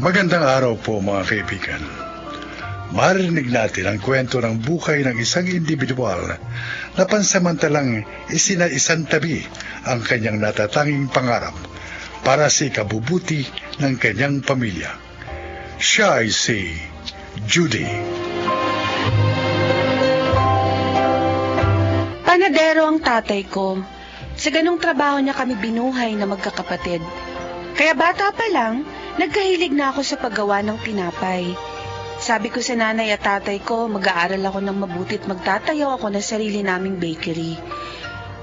Magandang araw po mga kaibigan. Marinig natin ang kwento ng buhay ng isang individual na pansamantalang isinaisantabi ang kanyang natatanging pangarap para sa ikabubuti ng kanyang pamilya. Siya ay si Judy. Panadero ang tatay ko. Sa ganung trabaho niya kami binuhay na magkakapatid. Kaya bata pa lang, nagkahilig na ako sa paggawa ng tinapay. Sabi ko sa nanay at tatay ko, mag-aaral ako ng mabuti at magtatayo ako ng sarili naming bakery.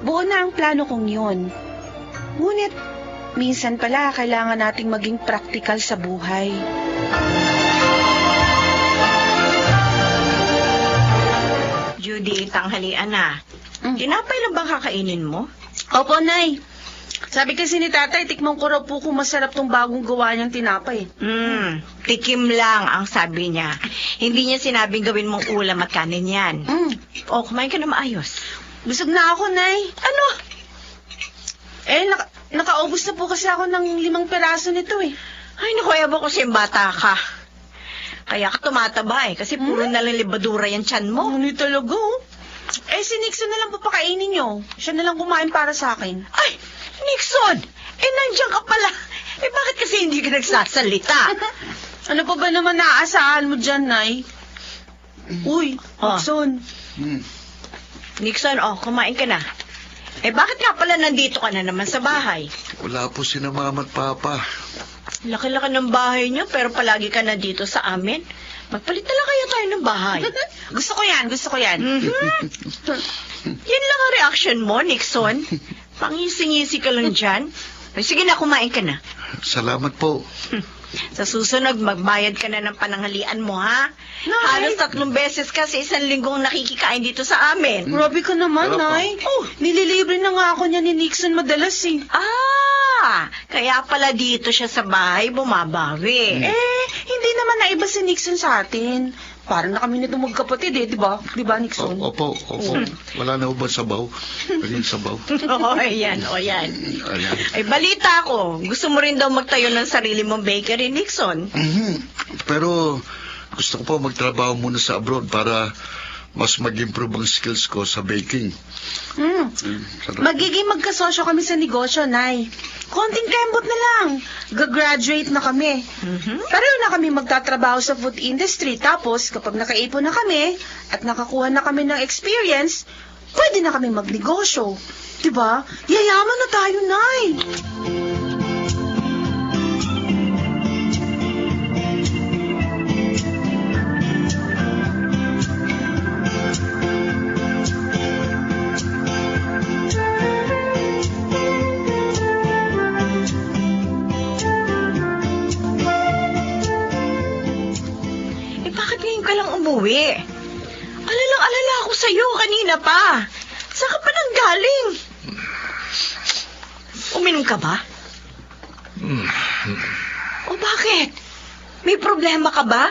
Buo na ang plano kong yun. Ngunit, minsan pala kailangan nating maging praktikal sa buhay. Judy, tanghalian na. Tinapay lang bang kakainin mo? Opo, Nay. Sabi kasi ni tatay, tikman ko raw po kung masarap tong bagong gawa niyang tinapay. Tikim lang ang sabi niya. Hindi niya sinabing gawin mong ulam at kanin yan. O, kumain ka na maayos. Busog na ako, Nay. Ano? Nakaubos na po kasi ako ng 5 peraso nito eh. Ay, naku, ewan ko siyang bata ka. Kaya ka tumataba eh, kasi puro na lang libadura yung tiyan mo. Ano talaga? Si Nixon na lang papakainin niyo. Siya na lang kumain para sa akin. Ay, Nixon! Nandiyan ka pala. Bakit kasi hindi ka nagsasalita? Ano pa ba naman naaasahan mo dyan, Nay? Uy, Oh. Nixon. Nixon, kumain ka na. Bakit nga pala nandito ka na naman sa bahay? Wala po sina Mama at Papa. Laki-laki ng bahay niyo, pero palagi ka nandito sa amin. Magpalit na lang kaya tayo ng bahay. Gusto ko yan. Yan lang ang reaction mo, Nixon. Pangisi-ngisi ka lang dyan. Sige na, kumain ka na. Salamat po. Sa susunod, magbayad ka na ng pananghalian mo, ha? Nay. Halos 3 beses ka sa isang linggong nakikikain dito sa amin. Grabe ka naman, Wala pa. Nay. Nililibre na nga ako niya ni Nixon madalas eh. Kaya pala dito siya sa bahay bumabawi. Hindi naman naiba si Nixon sa atin. Parang na kami nito magkapatid eh, di ba? Di ba, Nixon? Opo. Wala na ba sabaw? Naging sabaw. Yan. Ayan. Balita ko, gusto mo rin daw magtayo ng sarili mong bakery, Nixon. Pero gusto ko po magtrabaho muna sa abroad para mas mag-improve ang skills ko sa baking. Sarap. Magiging magkasosyo kami sa negosyo, Nay. Konting kembot na lang. Gagraduate na kami. Pareho na kami magtatrabaho sa food industry. Tapos, kapag nakaipon na kami at nakakuha na kami ng experience, pwede na kami magnegosyo. Diba? Yayaman na tayo, Nay. Bakit ngayon ka lang umuwi? Alalang-alala ako sa'yo kanina pa. Saan ka pa nang galing? Uminom ka ba? O bakit? May problema ka ba?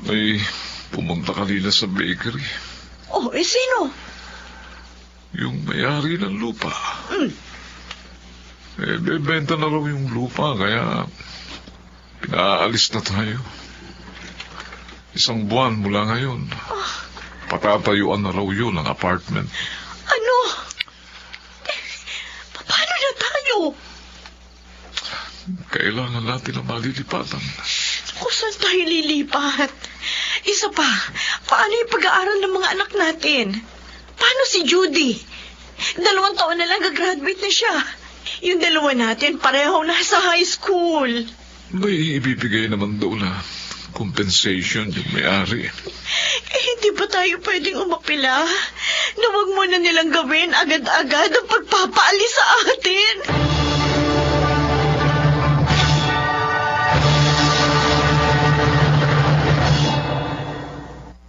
May pumunta kanina sa bakery. Sino? Yung may-ari ng lupa. Bebenta na raw yung lupa, kaya pinaalis na tayo. 1 buwan mula ngayon. Patatayuan na raw yun ang apartment. Ano? Paano na tayo? Kailangan natin na malilipatan. Kung saan tayo lilipat? Isa pa, paano yung pag-aaral ng mga anak natin? Paano si Judy? 2 taon na lang gagraduate na siya. Yung 2 natin, pareho nasa high school. May ibibigay naman daw na compensation yung may-ari. Hindi ba tayo pwedeng umapila? Na wag mo na nilang gawin agad-agad ang pagpapaalis sa atin.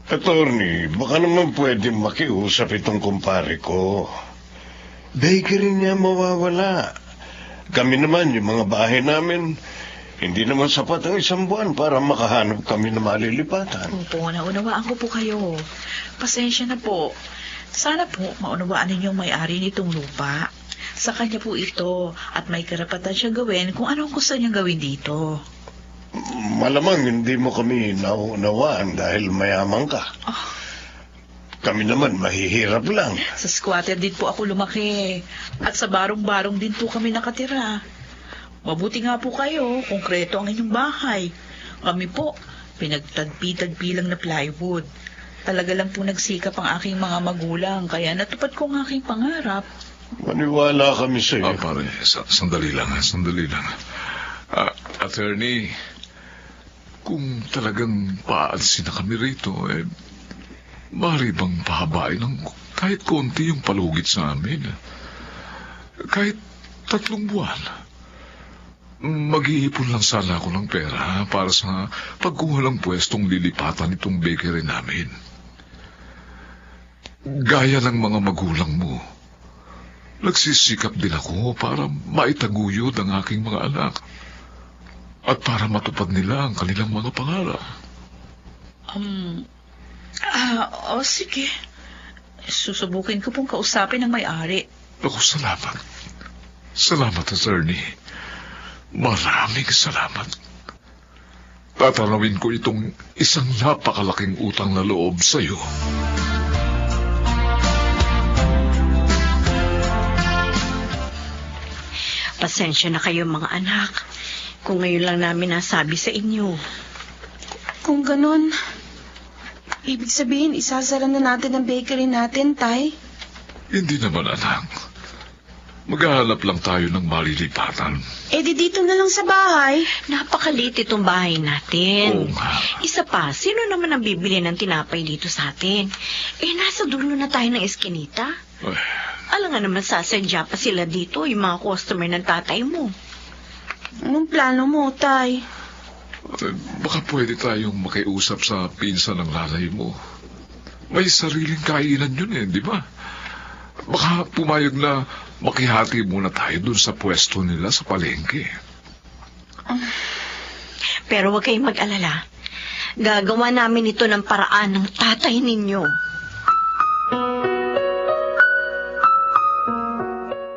Attorney, baka naman pwede makiusap itong kumpare ko. Bakery niya mawawala. Kami naman, yung mga bahay namin, hindi naman sapat ang 1 buwan para makahanap kami na malilipatan. Opo, naunawaan ko po kayo. Pasensya na po. Sana po maunawaan ninyong may-ari nitong lupa. Sa kanya po ito at may karapatan siya gawin kung anong gusto niyang gawin dito. Malamang hindi mo kami naunawaan dahil mayaman ka. Kami naman mahihirap lang. Sa squatter din po ako lumaki. At sa barong-barong din po kami nakatira. Mabuti nga po kayo, konkreto ang inyong bahay. Kami po, pinagtagpi-tagpi lang na plywood. Talaga lang po nagsikap ang aking mga magulang, kaya natupad ko ang aking pangarap. Maniwala kami sa iyo. Pare, sandali lang. Attorney, kung talagang paalisin na kami rito, maaari bang pahabain ng kahit konti yung palugit sa amin? Kahit 3 buwan. Mag-iipon lang sana ako ng pera para sa pagkuha ng pwestong lilipatan itong bakery namin. Gaya ng mga magulang mo, nagsisikap din ako para maitaguyod ang aking mga anak at para matupad nila ang kanilang mga pangarap. Sige. Susubukin ko pong kausapin ng may-ari. Ako, salamat. Salamat, attorney. Maraming salamat. Tatanawin ko itong isang napakalaking utang na loob sa iyo. Pasensya na kayo mga anak. Kung ngayon lang namin nasabi sa inyo. Kung ganon, ibig sabihin isasara na natin ang bakery natin, Tay? Hindi naman, anak. Maghahanap lang tayo ng malilipatan. Di dito na lang sa bahay. Napakaliit itong bahay natin. Oo nga. Isa pa, sino naman ang bibili ng tinapay dito sa atin? Nasa dulo na tayo ng eskinita. Alam nga naman sasadya pa sila dito, yung mga customer ng tatay mo. Anong plano mo, Tay? Baka pwede tayong makiusap sa pinsan ng nanay mo. May sariling kainan yun di ba? Baka pumayag na makihati muna tayo dun sa pwesto nila sa palengke. Pero huwag kayong mag-alala. Gagawa namin ito ng paraan ng tatay ninyo.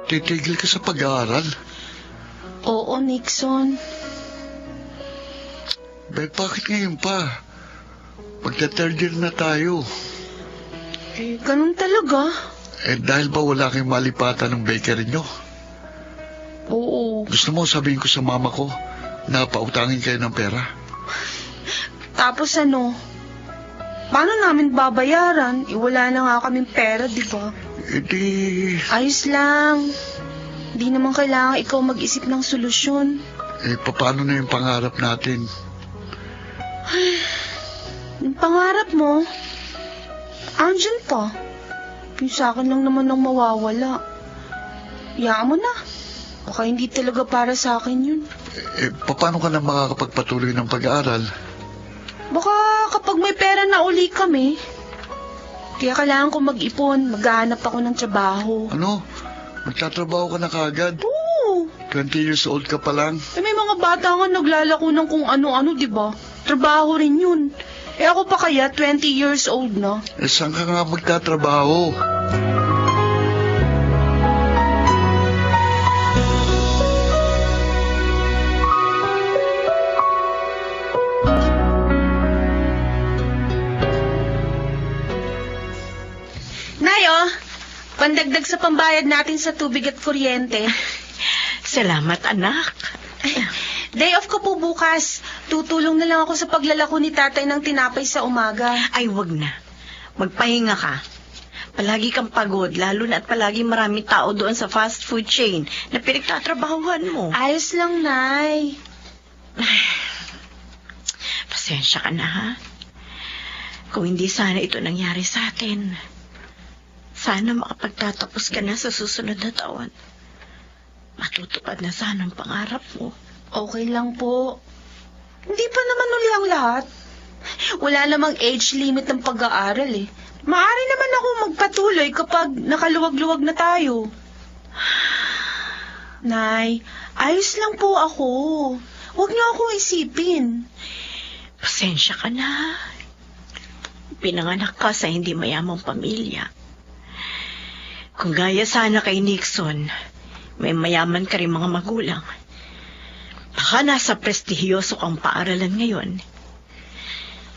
Titigil ka sa pag-aaral? Oo, Nixon. Bakit ngayon pa? Magta-third year na tayo. Ganun talaga. Dahil ba wala kayong malipatan ng bakery nyo? Oo. Gusto mo sabihin ko sa mama ko na pautangin kayo ng pera? Tapos ano? Paano namin babayaran? Wala na nga kaming pera, di ba? Ayos lang. Di naman kailangan ikaw mag-isip ng solusyon. Paano na yung pangarap natin? Yung pangarap mo, andyan pa. Yung sa akin lang naman ang mawawala. Hayaan mo na. Baka hindi talaga para sa akin yun. Paano ka na makakapagpatuloy ng pag-aaral? Baka kapag may pera na uli kami. Kaya kailangan ko mag-ipon. Maghahanap ako ng trabaho. Ano? Magtatrabaho ka na kaagad? Oo. 20 years old ka pa lang? May mga bata nga naglalako ng kung ano-ano, di ba? Trabaho rin yun. Ako pa kaya 20 years old na. Saan ka nga magtatrabaho? Nayo, pandagdag sa pambayad natin sa tubig at kuryente. Salamat, anak. Day off ko po bukas. Tutulong na lang ako sa paglalako ni tatay ng tinapay sa umaga. Ay, wag na. Magpahinga ka. Palagi kang pagod, lalo na at palagi maraming tao doon sa fast food chain na pinagtatrabahuhan mo. Ayos lang, Nay. Pasensya ka na, ha? Kung hindi sana ito nangyari sa atin, sana makapagtatapos ka na sa susunod na taon. Matutupad na sana ang pangarap mo. Okay lang po. Hindi pa naman uli ang lahat. Wala namang age limit ng pag-aaral Maaari naman ako magpatuloy kapag nakaluwag-luwag na tayo. Nay, ayos lang po ako. Huwag niyo akong isipin. Pasensya ka na. Pinanganak ka sa hindi mayamang pamilya. Kung gaya sana kay Nixon, may mayaman ka rin mga magulang. Baka nasa prestihiyoso kang paaralan ngayon.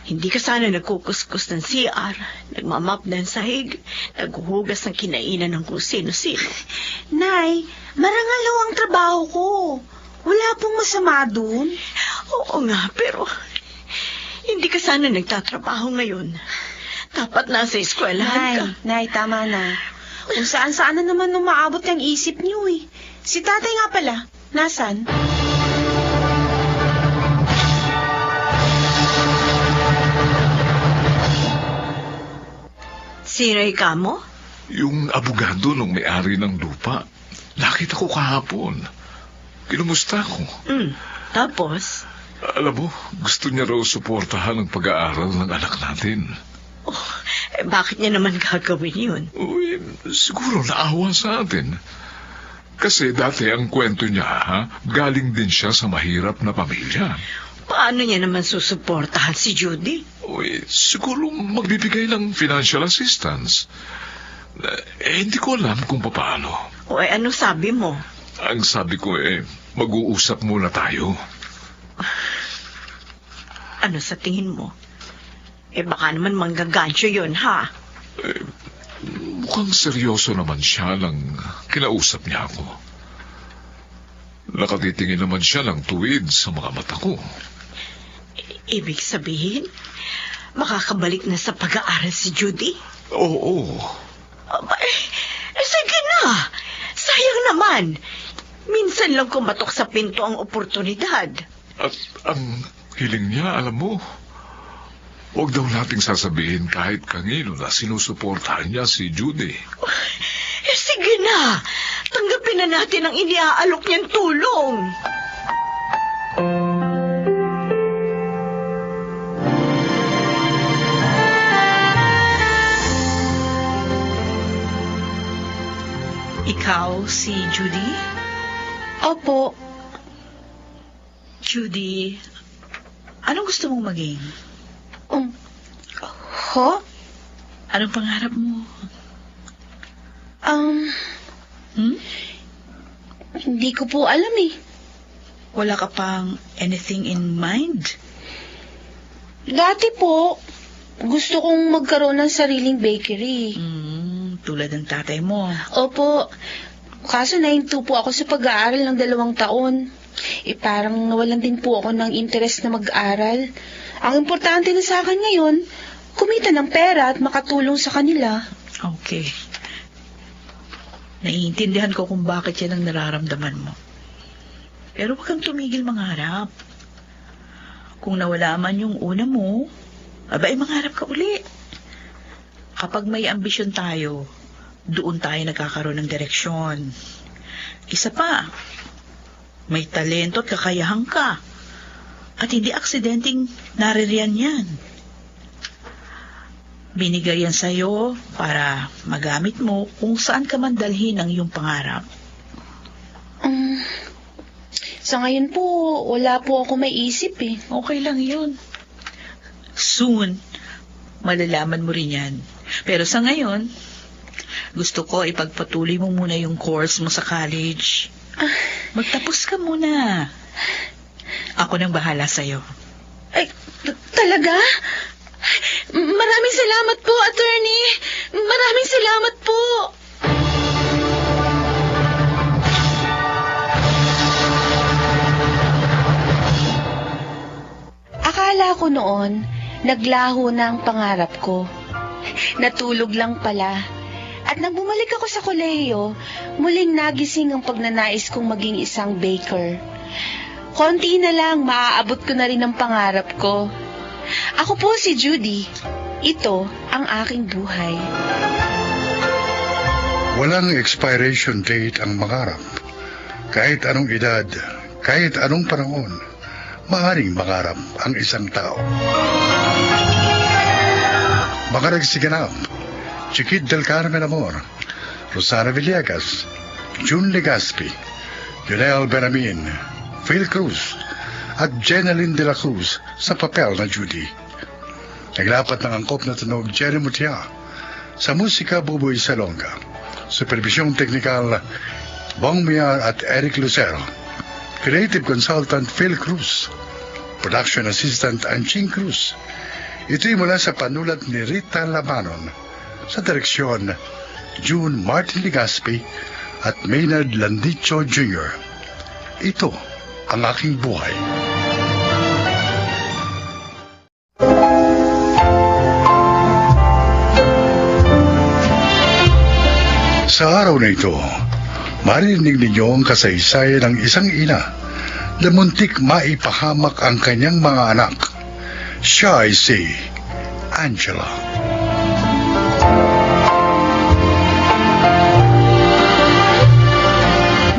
Hindi ka sana nagkukuskus ng CR, nagmamap ng sahig, naghuhugas ng kinainan ng kung sino-sino. Nay, marangal ho ang trabaho ko. Wala pong masama dun. Oo nga, pero hindi ka sana nagtatrabaho ngayon. Dapat nasa eskwelahan ka. Nay, tama na. Kung saan-saan na naman umaabot ang isip niyo eh. Si tatay nga pala, nasan? Sino mo? Yung abogado nung may-ari ng lupa. Nakita ko kahapon. Kinumusta ko. Tapos? Alam mo, gusto niya raw suportahan ang pag-aaral ng anak natin. Bakit niya naman gagawin yun? Uy, siguro naawa sa atin. Kasi dati ang kwento niya, galing din siya sa mahirap na pamilya. Paano niya naman susuportahan si Judy? Uy, siguro magbibigay ng financial assistance. Hindi ko alam kung paano. Ano sabi mo? Ang sabi ko mag-uusap muna tayo. Ano sa tingin mo? Baka naman manggagancho yun, ha? Mukhang seryoso naman siya nang kinausap niya ako. Nakatitingin naman siya ng tuwid sa mga mata ko. Ibig sabihin, makakabalik na sa pag-aaral si Judy? Oo. Sige na! Sayang naman! Minsan lang kumatok sa pinto ang oportunidad. At ang hiling niya, alam mo, huwag daw nating sasabihin kahit kanino na sinusuportahan niya si Judy. Sige na! Tanggapin na natin ang iniaalok niyang tulong. Ikaw, si Judy? Opo. Judy, anong gusto mong maging? Ho? Anong pangarap mo? Hindi ko po alam eh. Wala ka pang anything in mind? Dati po, gusto kong magkaroon ng sariling bakery. Tulad ng tatay mo. Opo. Kaso nahinto po ako sa pag-aaral ng 2 taon. Parang nawalan din po ako ng interest na mag-aral. Ang importante na sa akin ngayon, kumita ng pera at makatulong sa kanila. Okay. Naiintindihan ko kung bakit yan ang nararamdaman mo. Pero huwag kang tumigil mangarap. Kung nawala man yung una mo, mangarap ka uli. Kapag may ambisyon tayo, doon tayo nagkakaroon ng direksyon. Isa pa, may talento at kakayahan ka. At hindi aksidenteng naririyan yan. Binigay yan sa'yo para magamit mo kung saan ka man dalhin ang iyong pangarap. Sa ngayon po, wala po ako maiisip eh. Okay lang yun. Soon, malalaman mo rin yan. Pero sa ngayon, gusto ko ipagpatuloy mo muna yung course mo sa college. Magtapos ka muna. Ako nang bahala sa'yo. Ay, talaga? Maraming salamat po, attorney. Maraming salamat po. Akala ko noon, naglaho na ang pangarap ko. Natulog lang pala. At nang bumalik ako sa kolehiyo, muling nagising ang pagnanais kong maging isang baker. Konti na lang, maaabot ko na rin ang pangarap ko. Ako po si Judy. Ito ang aking buhay. Walang expiration date ang mangarap. Kahit anong edad, kahit anong panahon, maaaring mangarap ang isang tao. Mga nagsiganap, Chiquit del Carmen Amor, Rosana Villegas, June Legaspi, Yunel Beramin, Phil Cruz, at Jeneline de la Cruz sa papel na Judy. Naglapat ng angkop na tunog Jerry Mutia, sa musika Buboy Salonga, supervisyong teknikal Bong Miar at Eric Lucero. Creative Consultant Phil Cruz. Production Assistant Anching Cruz. Ito'y mula sa panulat ni Rita Labanon. Sa direksyon, June Martin Ligaspi at Maynard Landicho Jr. Ito ang aking buhay. Sa araw na ito, marinig ninyo ang kasaysayan ng isang ina na muntik maipahamak ang kanyang mga anak. Siya ay si Angela.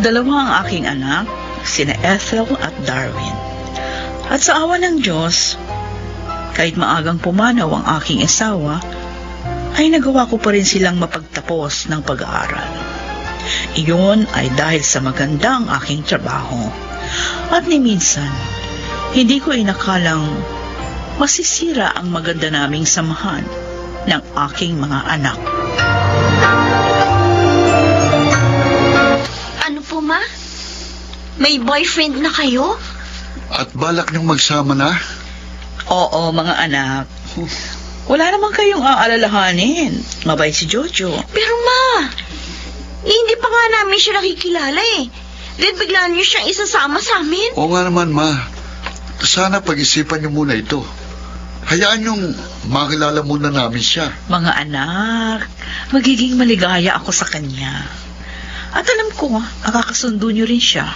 Dalawa ang aking anak, sina Ethel at Darwin. At sa awa ng Diyos, kahit maagang pumanaw ang aking asawa, ay nagawa ko pa rin silang mapagtapos ng pag-aaral. Iyon ay dahil sa magandang aking trabaho. At ni minsan, hindi ko inakalang masisira ang maganda naming samahan ng aking mga anak. Ano po, Ma? May boyfriend na kayo? At balak niyong magsama na? Oo, mga anak. Wala naman kayong aalalahanin. Mabait si Jojo. Pero, Ma, hindi pa nga namin siya nakikilala eh. Then biglaan niyo siyang isasama sa amin. Oo nga naman, Ma. Sana pag-isipan niyo muna ito. Hayaan niyong makilala muna namin siya. Mga anak, magiging maligaya ako sa kanya. At alam ko, makakasundo niyo rin siya.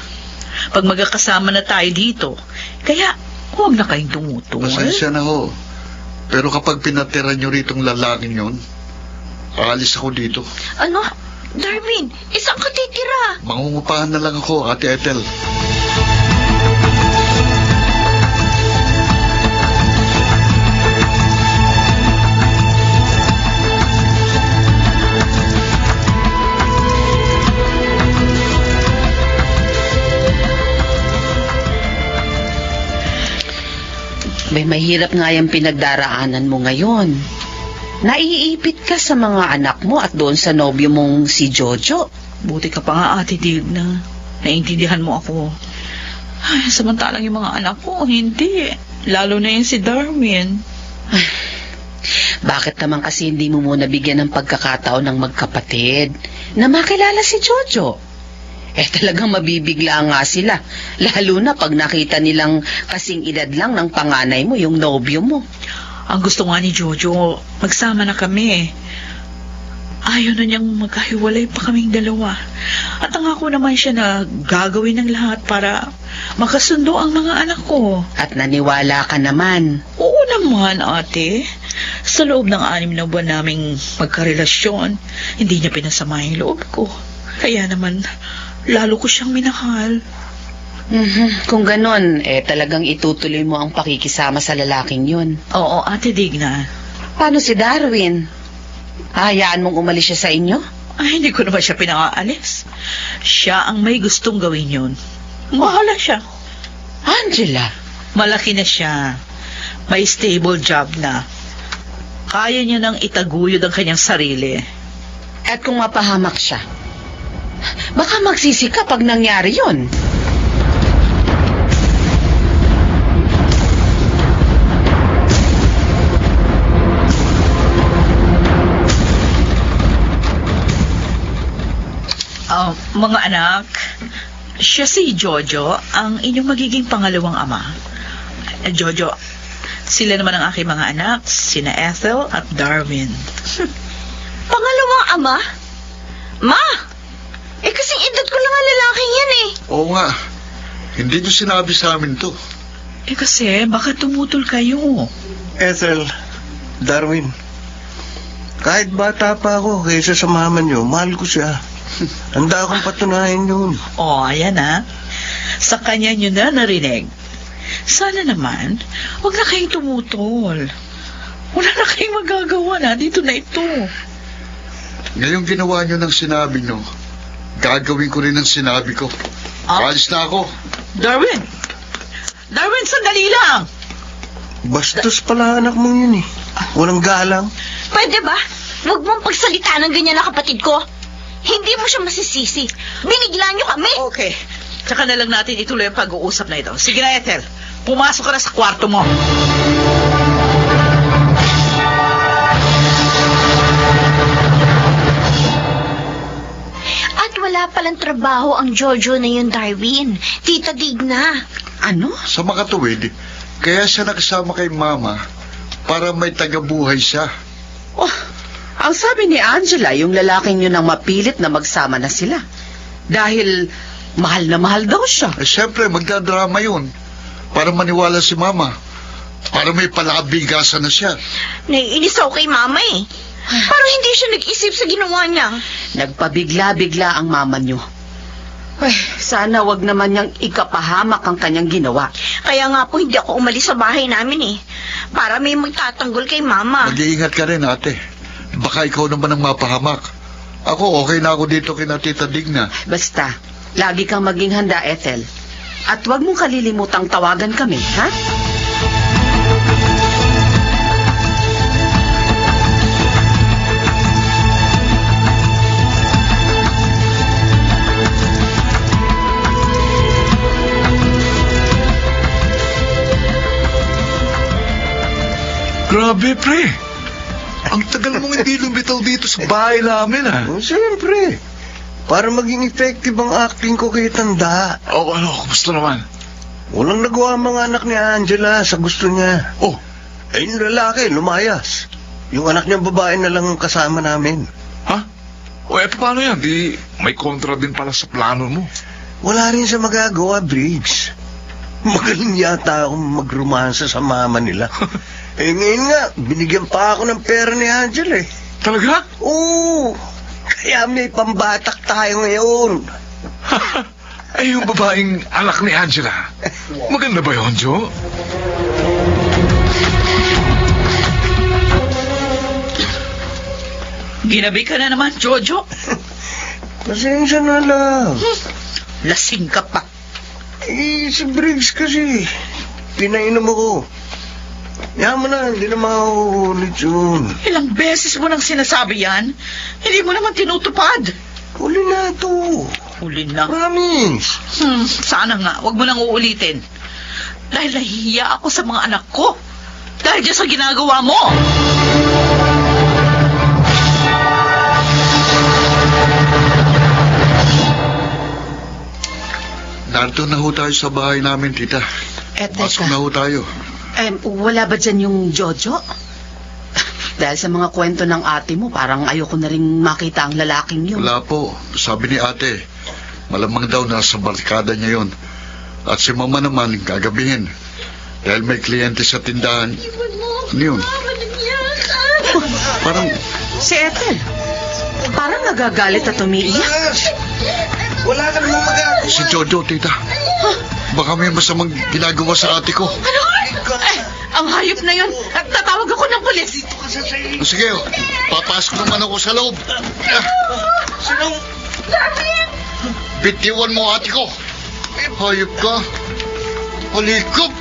Pag magkakasama na tayo dito, kaya huwag na kayong tumutol. Pasensya na ho. Pero kapag pinatira niyo ritong lalaking yon, aalis ako dito. Ano? Darwin, isang ka titira. Mangungupahan na lang ako, Ate Ethel. May mahirap nga yung pinagdaraanan mo ngayon. Naiipit ka sa mga anak mo at doon sa nobyo mong si Jojo. Buti ka pa nga, Ate Digna. Naiintindihan mo ako. Ay, samantalang yung mga anak ko, hindi. Lalo na yung si Darwin. Bakit naman kasi hindi mo muna bigyan ng pagkakataon ng magkapatid na makilala si Jojo? Talagang mabibigla nga sila. Lalo na pag nakita nilang kasing edad lang ng panganay mo, yung nobyo mo. Ang gusto nga ni Jojo, magsama na kami. Ayaw na niyang magkahiwalay pa kaming dalawa. At angako naman siya na gagawin ng lahat para makasundo ang mga anak ko. At naniwala ka naman. Oo naman, ate. Sa loob ng 6 na buwan naming magkarelasyon, hindi niya pinasama yung loob ko. Kaya naman, lalo ko siyang minahal. Kung ganon, talagang itutuloy mo ang pakikisama sa lalaking yun. Oo, Ate Digna. Paano si Darwin? Hayaan mong umalis siya sa inyo? Ay, hindi ko naman siya pinakaalis. Siya ang may gustong gawin yun. Mahala siya. Angela? Malaki na siya. May stable job na. Kaya niya nang itaguyod ang kanyang sarili. At kung mapahamak siya, baka magsisi ka pag nangyari yun. Mga anak, siya si Jojo, ang inyong magiging pangalawang ama. Jojo, sila naman ang aking mga anak, sina Ethel at Darwin. Pangalawang ama? Ma! Kasing edad ko lang ang lalaking yan eh. Oo nga. Hindi niyo sinabi sa amin to. Kasi baka tumutol kayo. Ethel, Darwin, kahit bata pa ako kaysa sa mama niyo, mahal ko siya. Handa akong patunayan yun. Ayan ha. Sa kanya nyo na narinig. Sana naman, huwag na kayong tumutol. Wala na kayong magagawa na. Dito na ito. Ngayong ginawa niyo ng sinabi niyo, gagawin ko rin ang sinabi ko. Alis na ako. Darwin! Darwin, sandali lang! Bastos pala anak mong yun eh. Walang galang. Pwede ba? Huwag mong pagsalita ng ganyan na kapatid ko. Hindi mo siya masisisi. Binigla niyo kami. Okay. Tsaka na lang natin ituloy ang pag-uusap na ito. Sige na, Ethel. Pumasok ka na sa kwarto mo. At wala palang trabaho ang Jojo na yun, Darwin. Tita Digna. Ano? Sa makatuwid, kaya siya nakasama kay Mama para may tagabuhay siya. Oh, ang sabi ni Angela, yung lalaking yun ang mapilit na magsama na sila. Dahil mahal na mahal daw siya. Siyempre, magdadrama yun para maniwala si Mama. Para may palabigasan na siya. Naiinis ako kay Mama eh. Parang hindi siya nag-isip sa ginawa niya. Nagpabigla-bigla ang mama niyo. Ay, sana wag naman niyang ikapahamak ang kanyang ginawa. Kaya nga po hindi ako umalis sa bahay namin eh. Para may magtatanggol kay Mama. Mag-iingat ka rin, ate. Baka ikaw naman ang mapahamak. Ako, okay na ako dito kina Tita Digna. Basta, lagi kang maging handa, Ethel. At wag mong kalilimutang tawagan kami, ha? Grabe, pre. Ang tagal mong hindi lumitaw dito sa bahay namin, ha? Oh, siyempre. Para maging effective ang acting ko kay Tanda. O, kumusta naman? Walang nagawa ang mga anak ni Angela sa gusto niya. Oh, Yung lalaki, lumayas. Yung anak niyang babae na lang ang kasama namin. ha? O, paano yan? Di may kontra din pala sa plano mo. Wala rin sa magagawa, Briggs. Magaling yata akong magromansa sa mama nila. Ngayon nga, binigyan pa ako ng pera ni Angela eh. Talaga? Oo, kaya may pambatak tayo ngayon. Ay, yung babaeng anak ni Angela. Maganda ba yun, Jo? Ginabi ka na naman, Jojo. Pasensya na lang. Lasing ka pa. Si Briggs kasi, pinainom ako. Yaman mo na, hindi na mahuhulit yun. Ilang beses mo nang sinasabi yan, hindi mo naman tinutupad. Huli na to. Huli na. Promise. Sana nga, wag mo nang uulitin. Dahil nahihiya ako sa mga anak ko. Dahil dyan sa ginagawa mo. Narito na ho tayo sa bahay namin, Tita. Pasok na ho tayo. Wala ba dyan yung Jojo? Dahil sa mga kwento ng ate mo, parang ayoko na rin makita ang lalaking yun. Wala po. Sabi ni ate, malamang daw nasa barkada niya yun. At si Mama naman, gagabihin. Dahil may kliyente sa tindahan. Ano yun? Parang, Si Ethel, parang nagagalit at umiiyak. Wala ka namang magagawa. si Jojo, Tita. Baka may masamang ginagawa sa ate ko. Ano? Ang hayop na yun. Tatawag ako ng pulis. Sige, papasok naman ako sa loob. Sinong? Bitiwan mo ate ko. Hayop ka. Halikop.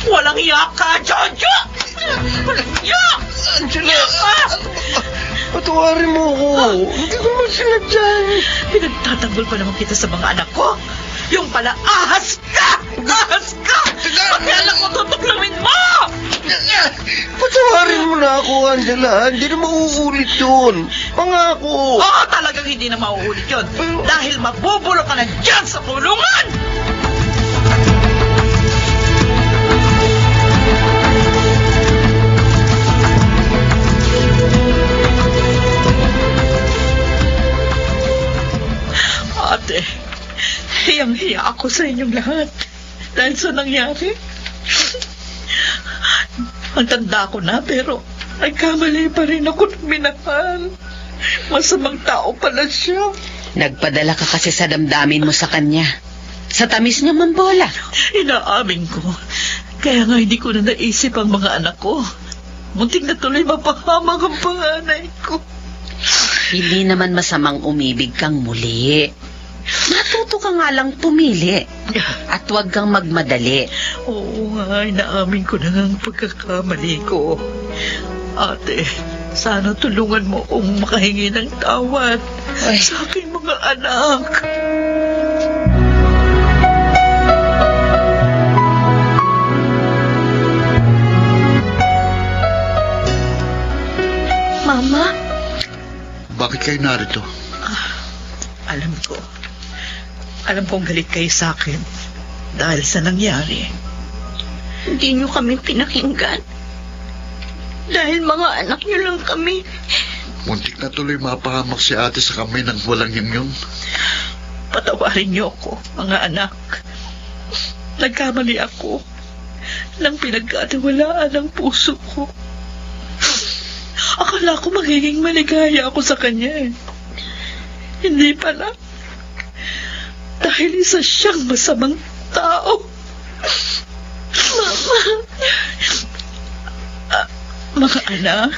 Walang iyak ka, Jojo! Walang iyak! Angela! Patawarin mo ako. Hindi ko naman sinadya. Pinagtatanggol pa naman kita sa mga anak ko. Yung pala, ahas ka! Ahas ka! Pati alam mo, tutuklamin mo! Patawarin mo na ako, Angela. Hindi na mauulit yun. Pangako. Oo, talagang hindi na mauulit yun. Dahil mabubulo ka na dyan sa kulungan! Ate, hiyang-hiya ako sa inyong lahat. Dahil sa nangyari. Ang tanda ko na, pero nagkamali pa rin ako ng minahal. Masamang tao pala siya. Nagpadala ka kasi sa damdamin mo sa kanya. Sa tamis niya mambola. Inaamin ko. Kaya nga hindi ko na naisip ang mga anak ko. Munting na tuloy mapahamak ang panganay ko. Hindi naman masamang umibig kang muli. Matuto ka nga lang pumili. At huwag kang magmadali. Oo nga, inaamin ko na ang pagkakamali ko. Ate, sana tulungan mo akong makahingi ng tawad Ay. sa aking mga anak. Mama, Bakit kayo narito? Alam kong galit kayo sa akin dahil sa nangyari. hindi niyo kami pinakinggan. Dahil mga anak niyo lang kami. Muntik na tuloy mapahamak si ate sa kamay ng walang yun. Patawarin niyo ako, mga anak. Nagkamali ako nang pinagkatiwalaan ang puso ko. Akala ko magiging maligaya ako sa kanya. Hindi pala. Dahil isa siyang masamang tao. Mama. Mga anak,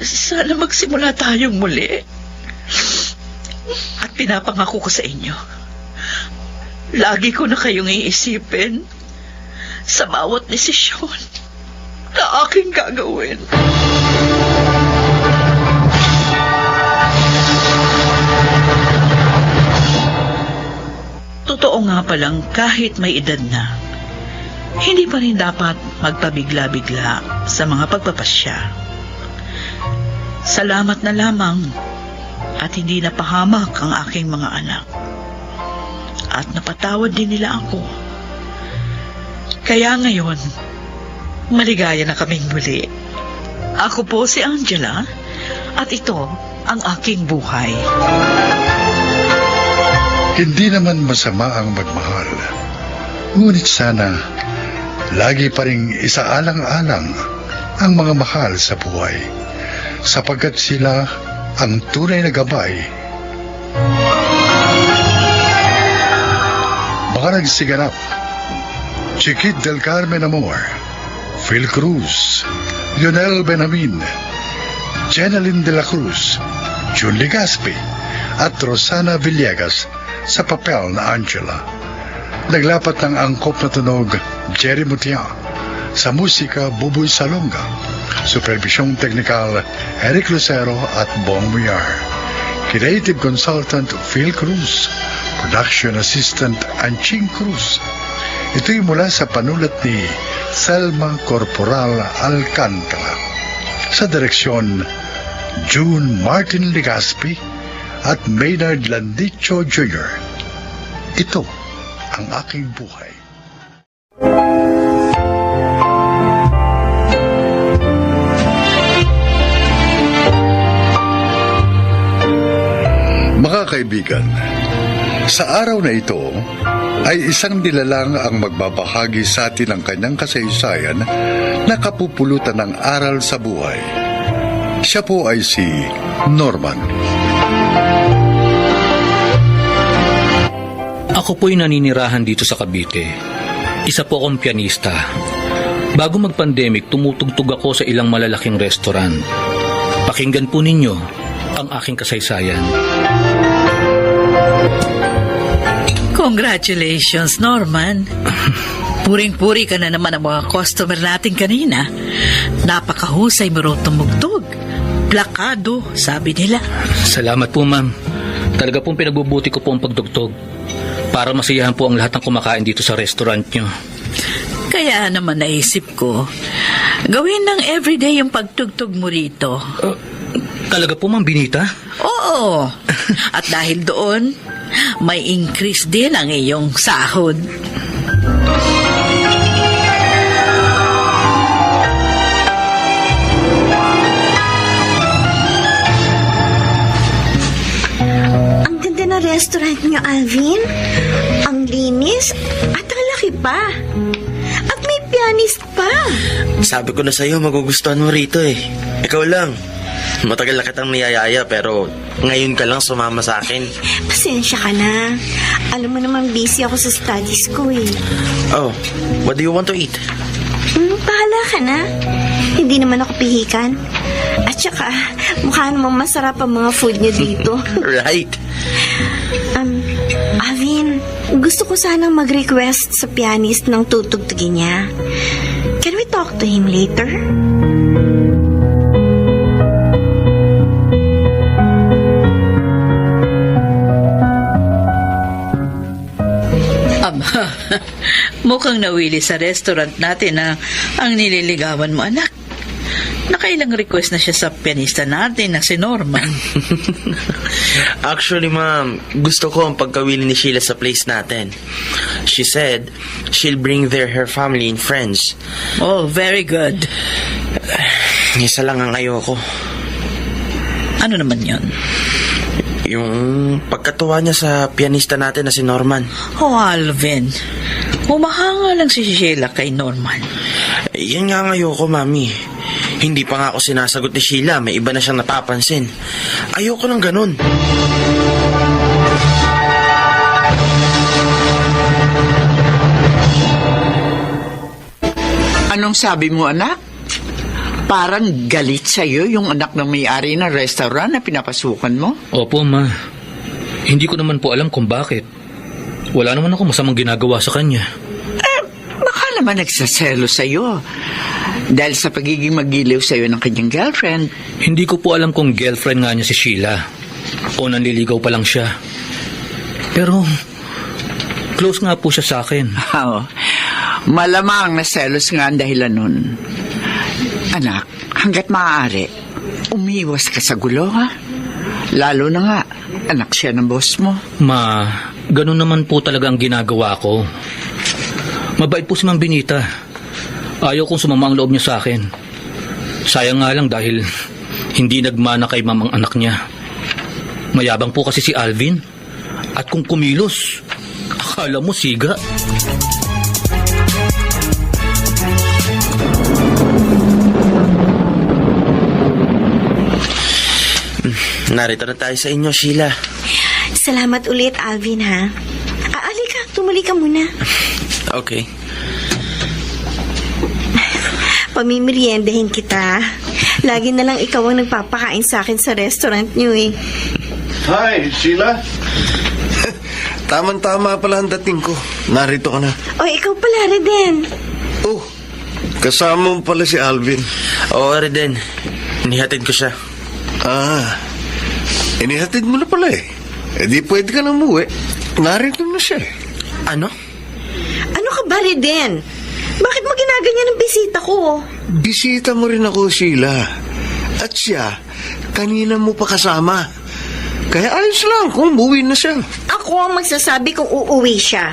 sana magsimula tayong muli. At pinapangako ko sa inyo, lagi ko na kayong iisipin sa bawat desisyon na aking gagawin. Totoo nga palang kahit may edad na, hindi pa rin dapat magpabigla-bigla sa mga pagpapasya. Salamat na lamang at hindi napahamak ang aking mga anak. At napatawad din nila ako. Kaya ngayon, maligaya na kaming muli. Ako po si Angela at ito ang aking buhay. Hindi naman masama ang magmahal. Ngunit sana, lagi pa ring isaalang-alang ang mga mahal sa buhay, sapagkat sila ang tunay na gabay. Mga nagsiganap: Chiquit del Carmen Amor, Phil Cruz, Lionel Benamin, Jeneline de la Cruz, June Legaspi, at Rosana Villegas sa papel na Angela. Naglapat ng angkop na tunog Jerry Mutia, sa musika Buboy Salonga, supervisyong teknikal Eric Lucero at Bong Muyar, creative consultant Phil Cruz, production assistant Anching Cruz. Ito'y mula sa panulat ni Selma Corporal Alcantara, sa direksyon June Martin Legaspi at Maynard Landicho Jr. Ito ang aking buhay. Mga kaibigan, sa araw na ito ay isang nilalang ang magbabahagi sa atin ng kanyang kasaysayan na kapupulutan ng aral sa buhay. Siya po ay si Norman. Ako po'y naninirahan dito sa Cavite. Isa po akong pianista. Bago mag-pandemic, tumutugtog ako sa ilang malalaking restaurant. Pakinggan po ninyo ang aking kasaysayan. Congratulations, Norman. Puring-puri ka na naman ang mga customer natin kanina. Napakahusay mo raw tumugtog. Plakado, sabi nila. Salamat po, ma'am. Talaga pong pinagbubuti ko po ang pagtugtog para masiyahan po ang lahat ng kumakain dito sa restaurant nyo. Kaya naman naisip ko, gawin ng everyday yung pagtugtog mo rito. Talaga po, ma'am Binita? Oo. At dahil doon, may increase din ang iyong sahod. Ang ganda ng restaurant niyo, Alvin. Ang linis at ang laki pa. At may pianist pa. Sabi ko na sa'yo, magugustuhan mo rito eh. Ikaw lang. Matagal na kitang niyayaya pero ngayon ka lang sumama sa akin. Pasensya ka na. Alam mo naman busy ako sa studies ko eh. Oh, what do you want to eat? Bahala ka na. Hindi naman ako pihikan. At saka, mukha namang masarap ang mga food niyo dito. Right. Alvin, gusto ko sanang mag-request sa pianist ng tutugtugin niya. Can we talk to him later? Mukhang nawili sa restaurant natin na ang nililigawan mo, anak. Nakailang request na siya sa pianista natin na si Norman. Actually, ma'am, gusto ko ang pagkawili ni Sheila sa place natin. She said she'll bring there her family and friends. Oh, very good. Isa lang ang ayoko. Ano naman yon? Yung pagkatuwa niya sa pianista natin na si Norman. Oh, Alvin. Humahanga lang si Sheila kay Norman. Yan nga ang ayoko, mami. Hindi pa nga ako sinasagot ni Sheila. May iba na siyang napapansin. Ayoko ng ganun. Anong sabi mo, anak? Parang galit sa'yo yung anak ng may-ari ng restaurant na pinapasukan mo? Opo, ma. Hindi ko naman po alam kung bakit. Wala naman ako masamang ginagawa sa kanya. Baka naman nagsaselo sa'yo. Dahil sa pagiging magiliw sa'yo ng kanyang girlfriend. Hindi ko po alam kung girlfriend nga niya si Sheila o nanliligaw pa lang siya. Pero close nga po siya sa akin. Oh, malamang na selos nga ang dahilan nun. Anak, hanggat maaari, umiwas ka sa gulo, ha? Lalo na nga, anak siya ng boss mo. Ma, ganun naman po talaga ang ginagawa ko. Mabait po si Ma'am Benita. Ayaw kong sumama ang loob niya sa akin. Sayang nga lang dahil hindi nagmana kay Ma'am ang anak niya. Mayabang po kasi si Alvin. At kung kumilos, akala mo siga. Narito na tayo sa inyo, Sheila. Salamat ulit, Alvin, ha? Alika, tumuli ka muna. Okay. Pamimeriendahin kita. Lagi na lang ikaw ang nagpapakain sa akin sa restaurant niyo, eh. Hi, Sheila. Tama-tama pala ang dating ko. Narito ka na. O, ikaw pala, Reden. Oh, kasama mo pala si Alvin. Oo, Reden. Inihatid ko siya. Inihatid mo na pala eh. Eh di pwede ka na umuwi. Narito na siya eh. Ano? Ano ka ba, Reden? Bakit mo ginaganyan ang bisita ko? Bisita mo rin ako, Sheila. At siya, kanina mo pa kasama. Kaya ayos lang kung umuwi na siya. Ako ang magsasabi kung uuwi siya.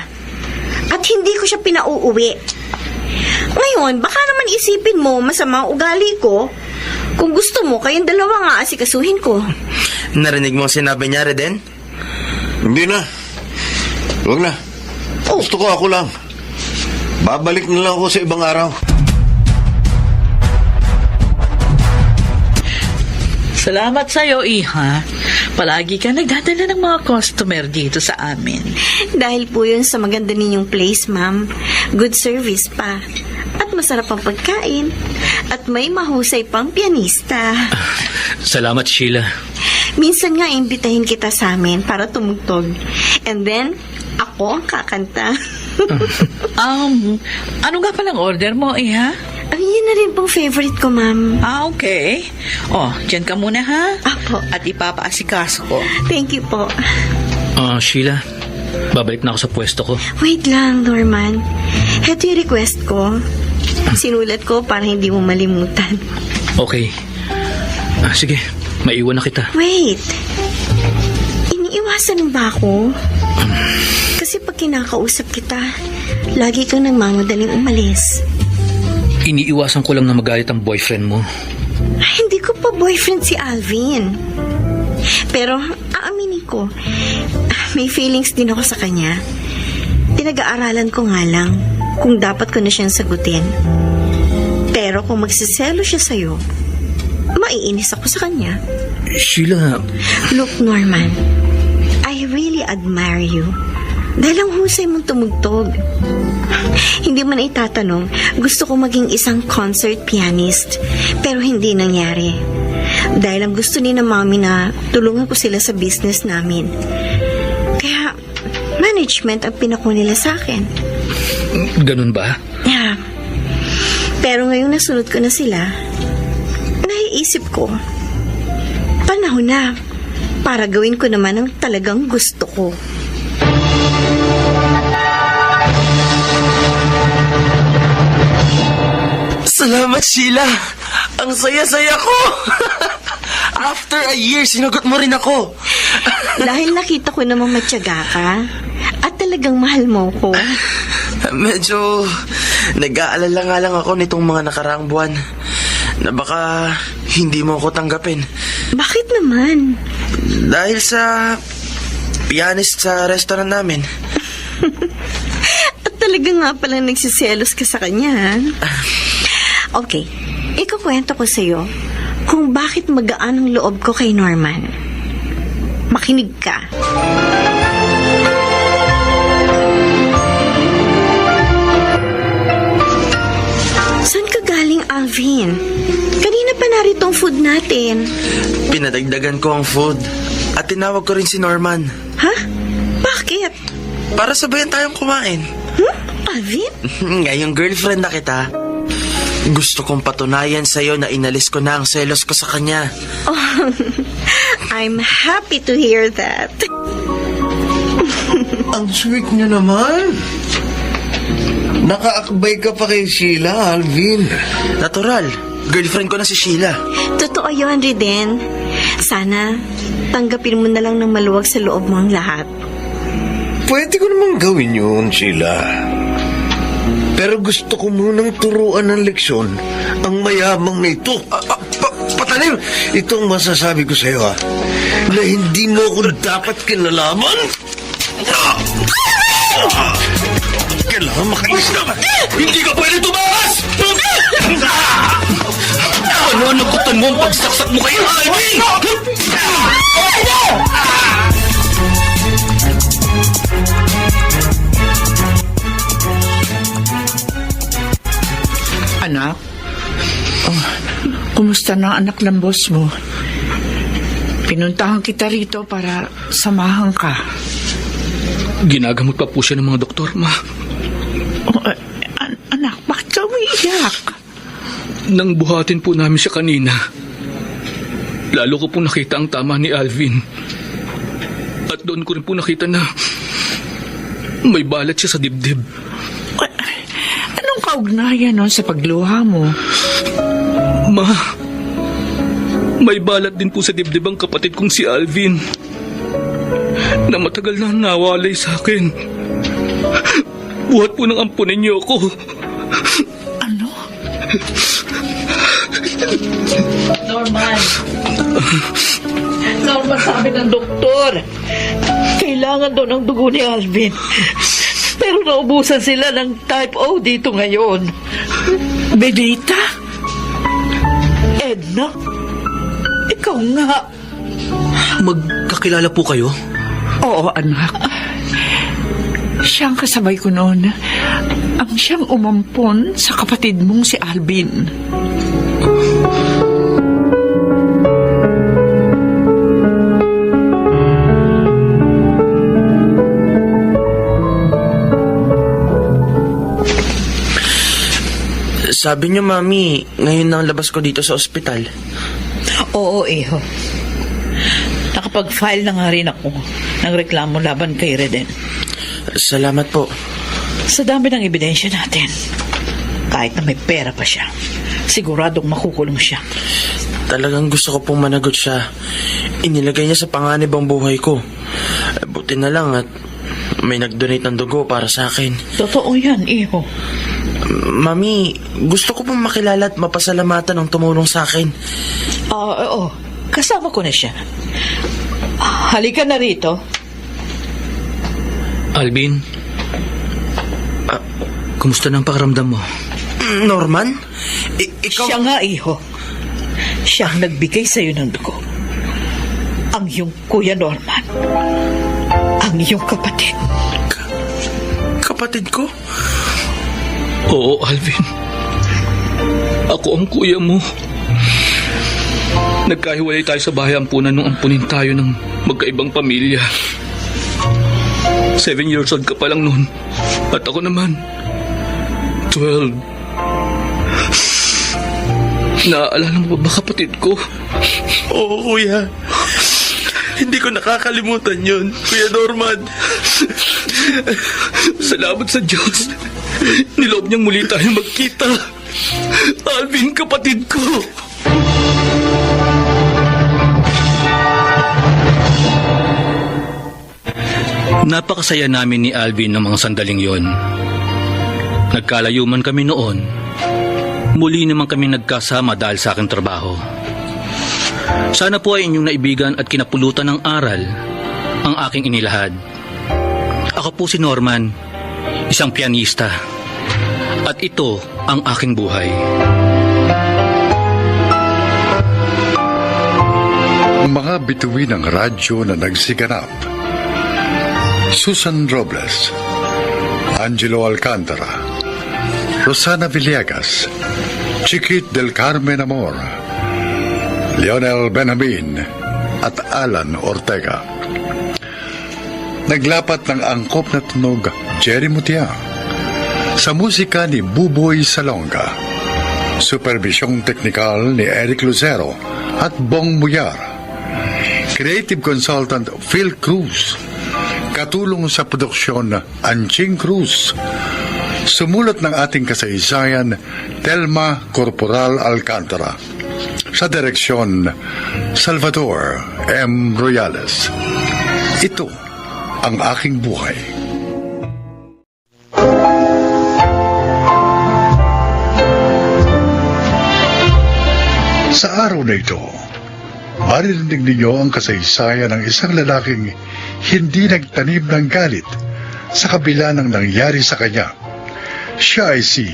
At hindi ko siya pinauuwi. Ngayon, baka naman isipin mo masama ang ugali ko. Kung gusto mo, kayong dalawa nga asikasuhin ko. Narinig mo ang sinabi niya, Reden? Hindi na. Huwag na. Gusto ko ako lang. Babalik na lang ako sa ibang araw. Salamat sa'yo, Iha. Palagi ka nagdadala ng mga customer dito sa amin. Dahil po yun sa maganda ninyong place, ma'am. Good service pa. At masarap ang pagkain. At may mahusay pang pianista. Salamat, Sheila. Minsan nga imbitahin kita sa amin para tumugtog. And then, ako ang kakanta. Ano nga palang order mo, Iha? Yun na rin pong favorite ko, ma'am. Okay. Oh, dyan ka muna, ha? Apo. At ipapaasikaso ko. Thank you po. Sheila, babalik na ako sa pwesto ko. Wait lang, Norman. Heto yung request ko. Sinulat ko para hindi mo malimutan. Okay. Sige, maiwan na kita. Wait. Iniiwasan mo ba ako? Kasi pag kinakausap kita, lagi kang nagmamadaling umalis. Iniiwasan ko lang na magalit ang boyfriend mo. Hindi ko pa boyfriend si Alvin. Pero, aaminin ko, may feelings din ako sa kanya. Pinag-aaralan ko nga lang kung dapat ko na siyang sagutin. Pero kung magsiselo siya sa'yo, maiinis ako sa kanya. Sheila... Look, Norman, I really admire you. Dahil ang husay mong tumugtog. Hindi man itatanong, gusto ko maging isang concert pianist. Pero hindi nangyari. Dahil ang gusto ni na mami na tulungan ko sila sa business namin. management ang pinako nila sa akin. Ganun ba? Yeah. Pero ngayong nasunod ko na sila, naiisip ko, panahon na para gawin ko naman ang talagang gusto ko. Salamat, Sheila. Ang saya-saya ko. After a year, sinagot mo rin ako. Dahil nakita ko namang matyaga ka at talagang mahal mo ko. Medyo nag-aalala nga lang ako nitong mga nakaraang buwan na baka hindi mo ako tanggapin. Bakit naman? Dahil sa pianist sa restaurant namin. At talaga nga palang nagsiselos ka sa kanya, ha? Okay, ikukwento ko sa'yo kung bakit magaan ang loob ko kay Norman. Makinig ka. Saan ka galing, Alvin? Kanina pa narito ang food natin. Pinadagdagan ko ang food at tinawag ko rin si Norman. Ha? Bakit? Para sabayan tayong kumain. Alvin? Ngayong girlfriend na kita, gusto kong patunayan sa'yo na inalis ko na ang selos ko sa kanya. Oh, I'm happy to hear that. Ang sweet niyo naman. Nakaakbay ka pa kay Sheila, Alvin. Natural. Girlfriend ko na si Sheila. Totoo yun, Riden. Sana tanggapin mo na lang ng maluwag sa loob mo ang lahat. Pwede ko namang gawin yun, Sheila. Pero gusto ko munang turuan ng leksyon ang mayamang na ito. Patalim! Ito ang masasabi ko sa'yo, ha? Na hindi mo ako dapat kinalaman. Kailangan makainis naman. Hindi ka pwede tumakas! Ano nagutan mo ang pagsaksak mo kayo, Alvin? Anak? Oh, kumusta na ang anak ng boss mo? Pinuntahan kita rito para samahan ka. Ginagamot pa po siya ng mga doktor, ma. Oh, anak, bakit ka umiiyak? Nang buhatin po namin siya kanina, lalo ko po nakita ang tama ni Alvin. At doon ko rin po nakita na may balat siya sa dibdib. Anong kaugnayan nun sa pagluha mo? Ma, may balat din po sa dibdib ang kapatid kong si Alvin na matagal na nawalay sa akin. Buhat po ng ampunin niyo ako. Ano? Norman, sabi ng doktor, kailangan daw ng dugo ni Alvin. Pero naubusan sila ng type O dito ngayon. Benita? Edna? Ikaw nga. Magkakilala po kayo? Oo, anak. Siyang kasabay ko noon. Ang siyang umampon sa kapatid mong si Alvin. Sabi niyo, Mami, ngayon nang labas ko dito sa ospital. Oo, Iho. Nakapag-file na nga rin ako ng reklamo laban kay Reden. Salamat po. Sa dami ng ebidensya natin, kahit na may pera pa siya, siguradong makukulong siya. Talagang gusto ko pong managot siya. Inilagay niya sa panganib ang buhay ko. Buti na lang at may nag-donate ng dugo para sa akin. Totoo yan, Iho. Mami, gusto ko pong makilala at mapasalamatan ang tumulong sa akin. Oo, kasama ko na siya. Halika na rito. Alvin, kumusta na ang pakiramdam mo? Norman? Ikaw? Siya nga, Iho. Siya ang nagbigay sa'yo ng dugo. Ang iyong Kuya Norman. Ang iyong kapatid. Kapatid ko? Oo, Alvin. Ako ang kuya mo. Nagkahiwalay tayo sa bahay ampunan nung ampunin tayo ng magkaibang pamilya. 7 years old ka pa lang noon. At ako naman, 12. Naaalala mo ba kapatid ko? Oo, kuya. Hindi ko nakakalimutan yun, Kuya Norman. Salamat sa Diyos. Niloob niyang muli tayo magkita. Alvin, kapatid ko. Napakasaya namin ni Alvin ng mga sandaling yon. Nagkalayo man kami noon, muli naman kami nagkasama dahil sa aking trabaho. Sana po ay inyong naibigan at kinapulutan ng aral ang aking inilahad. Ako po si Norman, isang pianista. At ito ang aking buhay. Mga bituin ng radyo na nagsiganap. Susan Robles, Angelo Alcantara, Rosana Villegas, Chiquit del Carmen Amor, Lionel Benjamin at Alan Ortega. Naglapat ng angkop na tunog Jerry Mutia. Sa musika ni Buboy Salonga. Supervisyong teknikal ni Eric Lucero at Bong Muyar. Creative consultant Phil Cruz. Katulong sa produksyon Anching Cruz. Sumulat ng ating kasaysayan Telma Corporal Alcantara. Sa direksyon Salvador M. Royales. Ito ang aking buhay. Sa araw na ito, maririnig ninyo ang kasaysayan ng isang lalaking hindi nagtanim ng galit sa kabila ng nangyari sa kanya. Siya ay si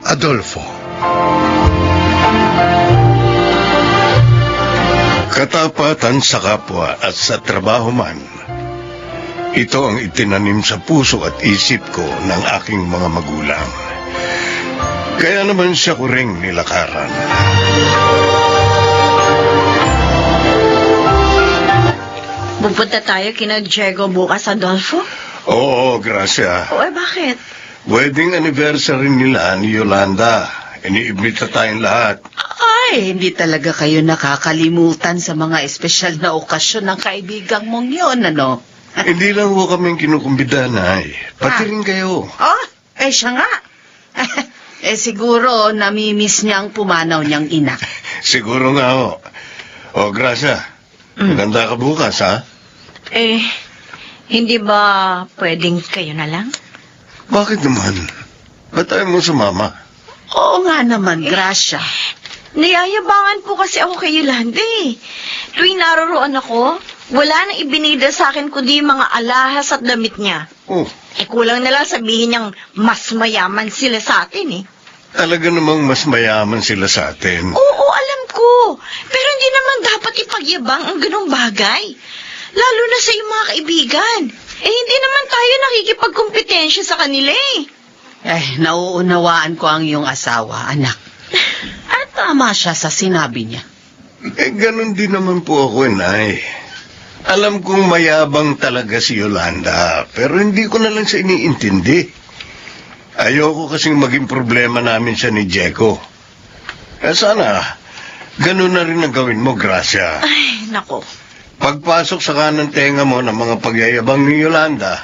Adolfo. Katapatan sa kapwa at sa trabaho man. Ito ang itinanim sa puso at isip ko ng aking mga magulang. Kaya naman siya ko ring nilakaran. Pupunta tayo kina Diego bukas, Adolfo? Oo, Gracia. O, bakit? Wedding anniversary nila ni Yolanda. Iniimbita tayong lahat. Ay, hindi talaga kayo nakakalimutan sa mga espesyal na okasyon ng kaibigang mong yun, ano? Hindi lang ho kaming kinukumbida, Nay. Pati rin kayo. Oh, siya nga. Siguro namimiss niya ang pumanaw niyang ina. Siguro nga ho. O, Gracia, maganda ka bukas, ha? Hindi ba pwedeng kayo na lang? Bakit naman? Ba't tayo mo sumama? Oo nga naman, Gracia. Niyayabangan po kasi ako kay Yolanda eh. Tuwing naroroon ako, wala nang ibinida sa akin kundi mga alahas at damit niya. Oh. Kulang na lang sabihin niyang mas mayaman sila sa atin eh. Talaga namang mas mayaman sila sa atin. Oo, alam ko. Pero hindi naman dapat ipagyabang ang ganong bagay. Lalo na sa iyong mga kaibigan. Hindi naman tayo nakikipagkompetensya sa kanila eh. Nauunawaan ko ang iyong asawa, anak. At tama siya sa sinabi niya. Ganun din naman po ako, Nay. Alam kong mayabang talaga si Yolanda, pero hindi ko na lang siya iniintindi. Ayoko kasing maging problema namin siya ni Diego. Sana, ganun na rin ang gawin mo, Gracia. Ay, nako. Pagpasok sa kanang tenga mo ng mga pagyayabang ni Yolanda,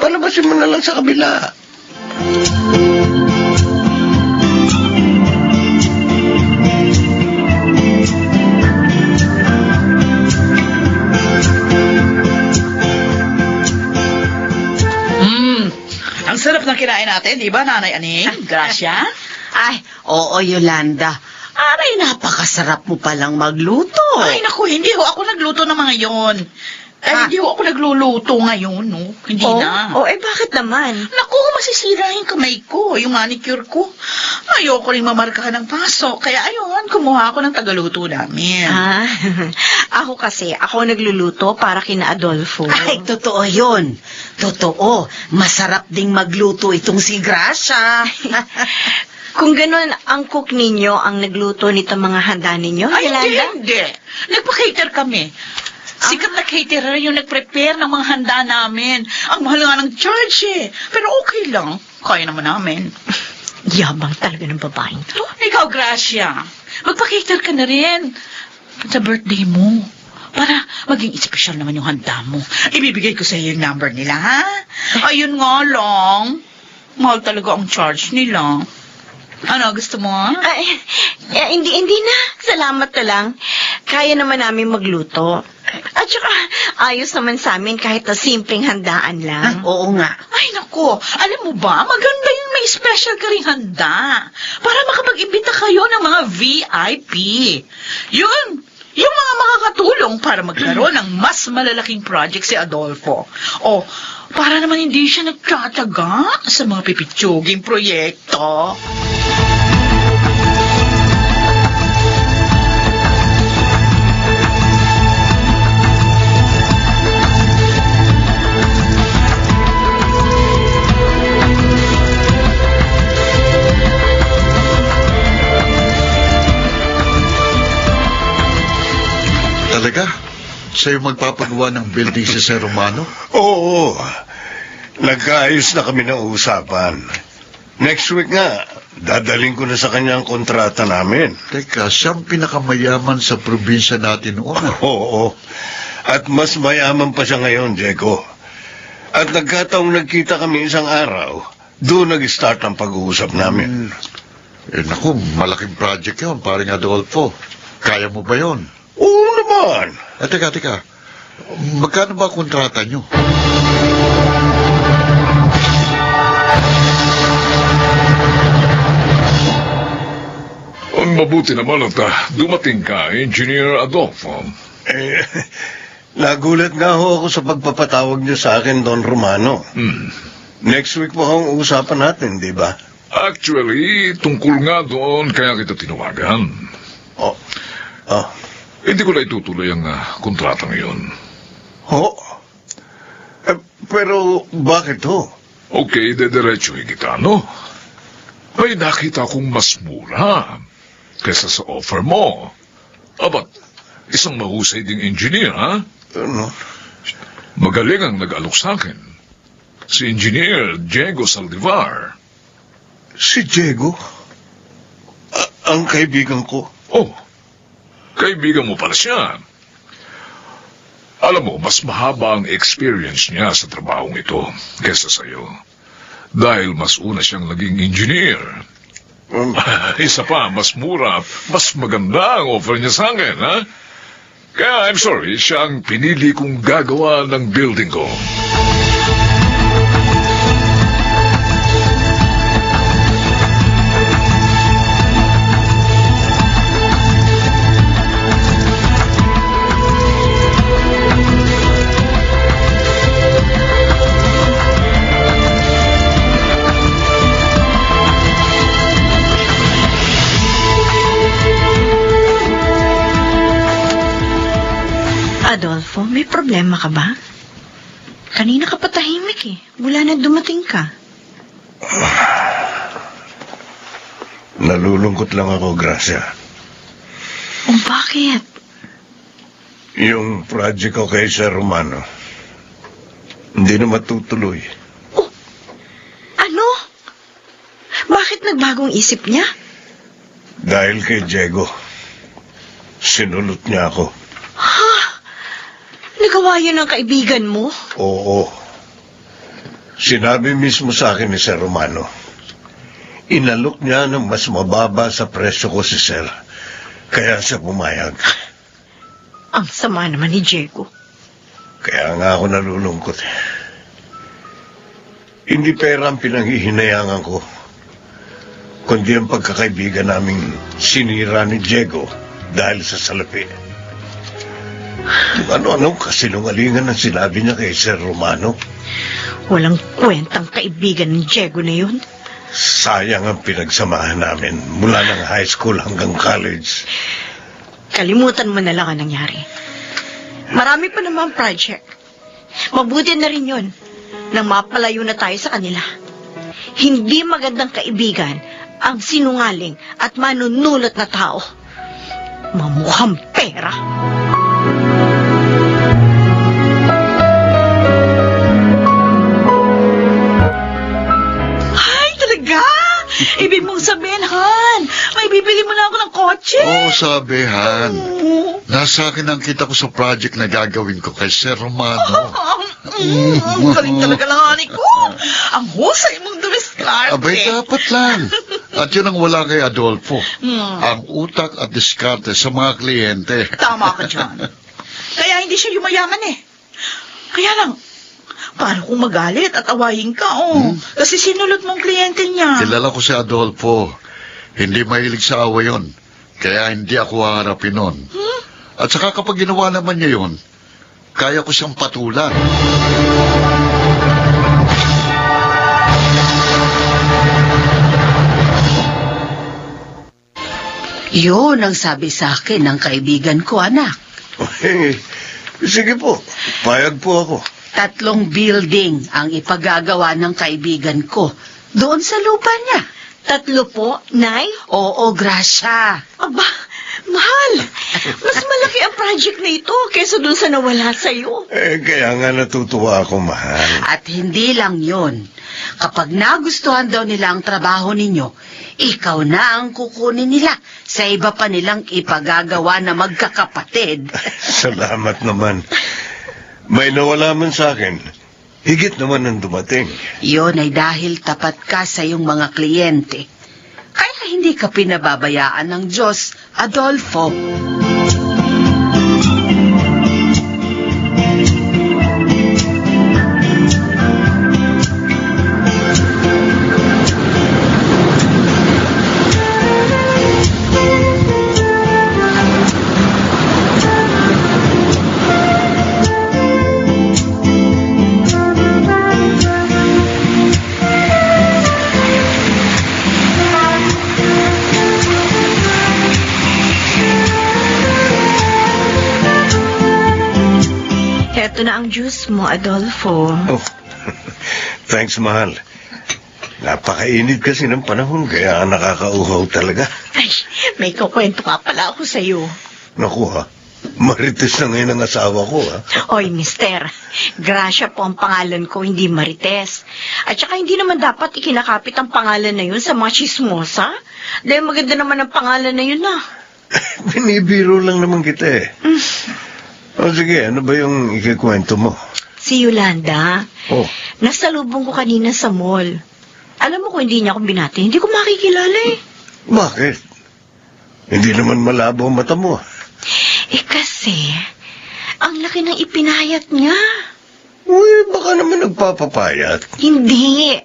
palabasin mo na lang sa kabila. Ang sarap ng kinain natin, di ba, Nanay Aning? Gracia? Ay, oo, Yolanda. Aray, napakasarap mo palang magluto. Ay, naku, hindi ho ako nagluto ng mga yon. Hindi ho ako nagluluto ngayon, no? Hindi na. Bakit naman? Naku, masisira yung kamay ko, yung manicure ko. Ayoko rin mamarkahan ng pasok, kaya ayun, kumuha ako ng tagaluto namin. Ako kasi, ako nagluluto para kina Adolfo. Ay, totoo yun. Totoo. Masarap ding magluto itong si Gracia. Kung ganun, ang cook ninyo ang nagluto nito mga handa ninyo, Ay, Yolanda? hindi. Nagpa-cater kami. Sikat na caterer yung nag-prepare ng mga handa namin. Ang mahal nga ng charge eh. Pero okay lang. Kaya naman namin. Yabang talaga ng babaeng to. Ikaw, Gracia, magpa-cater ka na rin. Sa birthday mo. Para maging espesyal naman yung handa mo. Ibibigay ko sa iyo yung number nila, ha? Ayun nga lang. Mahal talaga ang charge nila. Ano, gusto mo? Hindi na. Salamat na lang. Kaya naman namin magluto. At saka, ayos naman sa amin kahit na simpleng handaan lang. Oo nga. Ay, naku. Alam mo ba, maganda yung may special ka ring handa. Para makapag-imbita kayo ng mga VIP. Yun. Yung mga makakatulong para magkaroon ng mas malalaking project si Adolfo. O, para naman hindi siya nagtataga sa mga pipitsuging proyekto. Talaga? Sa'yo magpapagawa ng building si Sir Romano? Oo. Nagkaayos na kami ng usapan. Next week nga, dadaling ko na sa kanya ang kontrata namin. Teka, siyang pinakamayaman sa probinsya natin noon. Oo. At mas mayaman pa siya ngayon, Diego. At nagkataong nagkita kami isang araw, doon nag-start ang pag-uusap namin. Naku, malaking project yun, paring Adolfo. Kaya mo ba yun? Oo naman. Teka. Magkano ba kontrata nyo? Mabuti naman at dumating ka, Engineer Adolfo. Nagulat nga ho ako sa pagpapatawag niyo sa akin, Don Romano. Next week po ang usapan natin, di ba? Actually, tungkol nga doon kaya kita tinawagan. Hindi ko na itutuloy ang kontrata ngayon. Pero bakit ho? Okay, dediretsuhin kita, no? May nakita kong mas mura kaysa sa offer mo. Abat, isang mahusay ding engineer, ha? Ano? Magaling ang nag-alok sa akin. Si Engineer Diego Saldivar. Si Diego? Ang kaibigan ko? Oh, kaibigan mo pala siya. Alam mo, mas mahaba ang experience niya sa trabahong ito kaysa sa'yo. Dahil mas una siyang naging engineer. Isa pa, mas mura, mas maganda ang offer niya sa akin, ha? Kaya I'm sorry, siya ang pinili kong gagawa ng building ko. Adolfo, may problema ka ba? Kanina ka patahimik eh. Mula na dumating ka. Nalulungkot lang ako, Gracia. Bakit? Yung project ko kay Sir Romano, hindi na matutuloy. Ano? Bakit nagbagong isip niya? Dahil kay Diego, sinulot niya ako. Nagawa yun ng kaibigan mo? Oo. Sinabi mismo sa akin ni Sir Romano, inalok niya ng mas mababa sa presyo ko si Sir, kaya siya pumayag. Ang sama naman ni Diego. Kaya nga ako nalulungkot. Hindi pera ang pinanghihinayangan ko, kundi ang pagkakaibigan naming sinira ni Diego dahil sa salapi. Ano-anong kasinungalingan ang sinabi niya kay Sir Romano? Walang kwentang kaibigan ng Diego na yun. Sayang ang pinagsamahan namin mula ng high school hanggang college. Kalimutan mo na lang ang nangyari. Marami pa naman project. Mabuti na rin yun nang mapalayo na tayo sa kanila. Hindi magandang kaibigan ang sinungaling at manunulot na tao. Mamukhang pera. kotse. Oo, sabi, Han. Nasa akin ang kita ko sa project na gagawin ko kay Sir Romano. Galing talaga lang, honey ko. Ang husay mong dumiskarte. Abay, dapat lang. At yun ang wala kay Adolfo. Ang utak at diskarte sa mga kliyente. Tama ka dyan. Kaya hindi siya yumayaman eh. Kaya lang, paano kung magalit at awayin ka, Kasi sinulot mong kliyente niya. Kilala ko si Adolfo. Hindi mahilig sa awa yun. Kaya hindi ako haharapin nun. At saka kapag ginawa naman niya yun, kaya ko siyang patulan. Yun ang sabi sa akin ng kaibigan ko, anak. Sige po, payag po ako. 3 building ang ipagagawa ng kaibigan ko doon sa lupa niya. 3 po, Nay? Oo, Gracia. Aba, mahal. Mas malaki ang project na ito kaysa dun sa nawala sa'yo. Kaya nga natutuwa ako, mahal. At hindi lang yun. Kapag nagustuhan daw nila ang trabaho ninyo, ikaw na ang kukunin nila sa iba pa nilang ipagagawa na magkakapatid. Salamat naman. May nawala man sa akin. Higit naman ang dumating. Yun ay dahil tapat ka sa iyong mga kliyente. Kaya hindi ka pinababayaan ng Diyos, Adolfo. Ito na ang juice mo, Adolfo. Oh, thanks, mahal. Napakainit kasi ng panahon, kaya nakakauhaw talaga. Ay, may kukwento ka pala ako sa'yo. Naku ha, Marites na ngayon ang asawa ko ha. Oy, mister, Gracia po ang pangalan ko, hindi Marites. At saka hindi naman dapat ikinakapit ang pangalan na yun sa mga chismosa. Dahil maganda naman ang pangalan na yun Binibiro lang naman kita eh. O sige, ano ba yung ikikwento mo? Si Yolanda. Oh. Nasalubong ko kanina sa mall. Alam mo kung hindi niya akong binati, hindi ko makikilala eh. Bakit? Hindi naman malabo ang mata mo. Kasi, ang laki ng ipinayat niya. Uy, baka naman nagpapapayat. Hindi.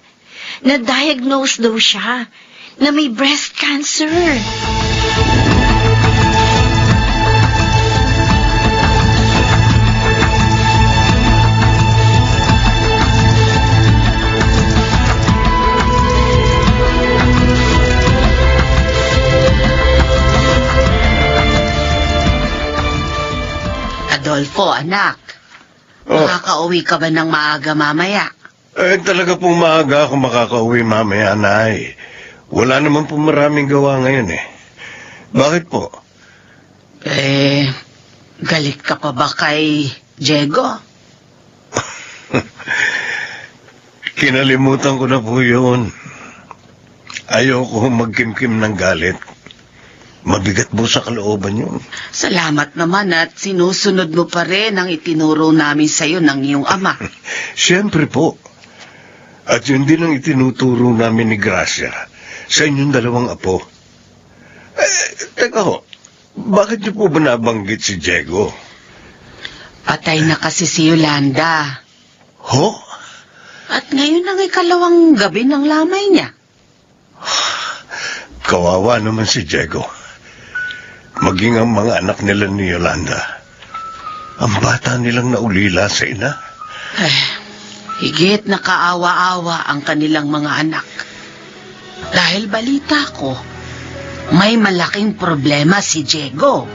Na-diagnose daw siya na may breast cancer. Adolfo, anak. Makakauwi ka ba ng maaga mamaya? Talaga pong maaga ako makakauwi mamaya, Nay. Wala naman po maraming gawa ngayon eh. Bakit po? Galit ka pa ba kay Diego? Kinalimutan ko na po yun. Ayoko magkimkim ng galit. Mabigat po sa kalooban yun. Salamat naman at sinusunod mo pa rin ang itinuro namin sa'yo ng iyong ama. Siyempre po. At yun din ang itinuturo namin ni Gracia sa inyong dalawang apo. Teka ho, bakit niyo po ba nabanggit si Diego? Patay na kasi si Yolanda. Ho? At ngayon ang 2 gabi ng lamay niya. Kawawa naman si Diego. Maging ang mga anak nila ni Yolanda. Ang bata nilang naulila sa ina. Higit na kaawa-awa ang kanilang mga anak. Dahil balita ko, may malaking problema si Diego.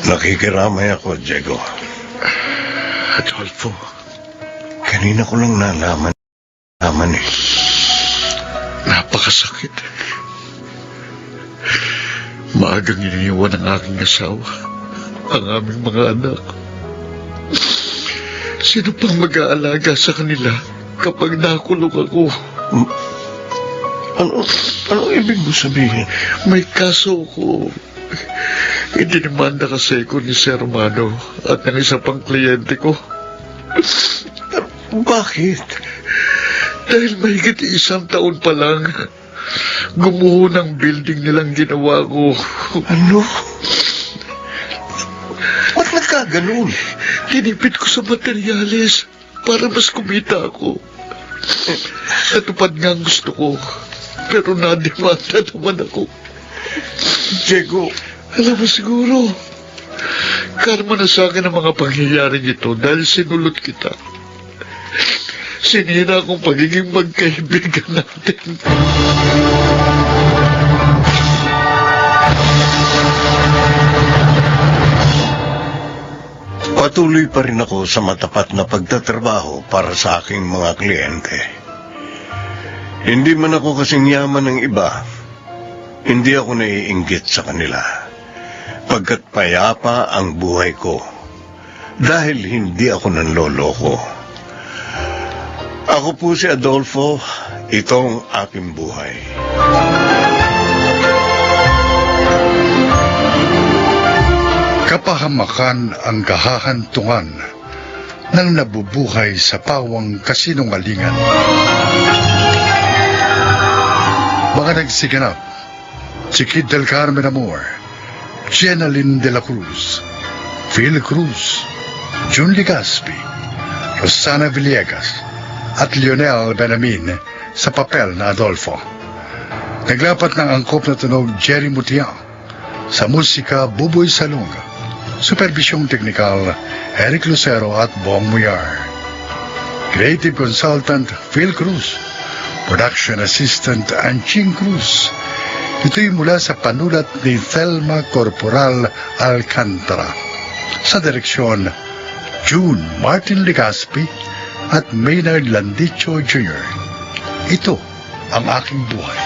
Nakikiramay ako, Diego. Adolfo. Kanina ko lang nalaman eh. Napakasakit. Maagang iniwan ng aking asawa ang aming mga anak. Sino pang mag-aalaga sa kanila kapag nakulong ako? Ano ibig mo sabihin? May kaso ko. Idinimanda kasi ko ni Sir Mano at ng isa pang kliyente ko. Bakit? Dahil mahigit 1 taon pa lang, gumuho ng building nilang ginawa ko. Ano? Ba't nagkaganon? Tinipid ko sa materyales para mas kumita ako. Natupad nga ang gusto ko, pero nadimanda naman ako. Diego, alam mo siguro, karma na sa akin ang mga pangyayaring ito dahil sinulot kita. Sinira akong pagiging magkaibigan natin. patuloy pa rin ako sa matapat na pagtatrabaho para sa aking mga kliyente. Hindi man ako kasing yaman ng iba, hindi ako naiinggit sa kanila. Pagkat payapa ang buhay ko, dahil hindi ako nanloloko. Ako po si Adolfo, itong aking buhay. Kapahamakan ang kahahantungan ng nabubuhay sa pawang kasinungalingan. Mga nagsiganap, si Kid del Carmen Amor, Jenaline de la Cruz, Phil Cruz, Jun Ligaspi, Rosana Villegas, at Lionel Benamin sa papel na Adolfo. Naglapat ng angkop na tunog Jerry Mutiang, sa musika Buboy Salonga, supervisyong teknikal Eric Lucero at Bong Muyar. Creative Consultant Phil Cruz, Production Assistant Anching Cruz. Ito'y mula sa panulat ni Thelma Corporal Alcantara. Sa direksyon, June Martin Ligaspi at Maynard Landicho Jr. Ito ang aking buhay.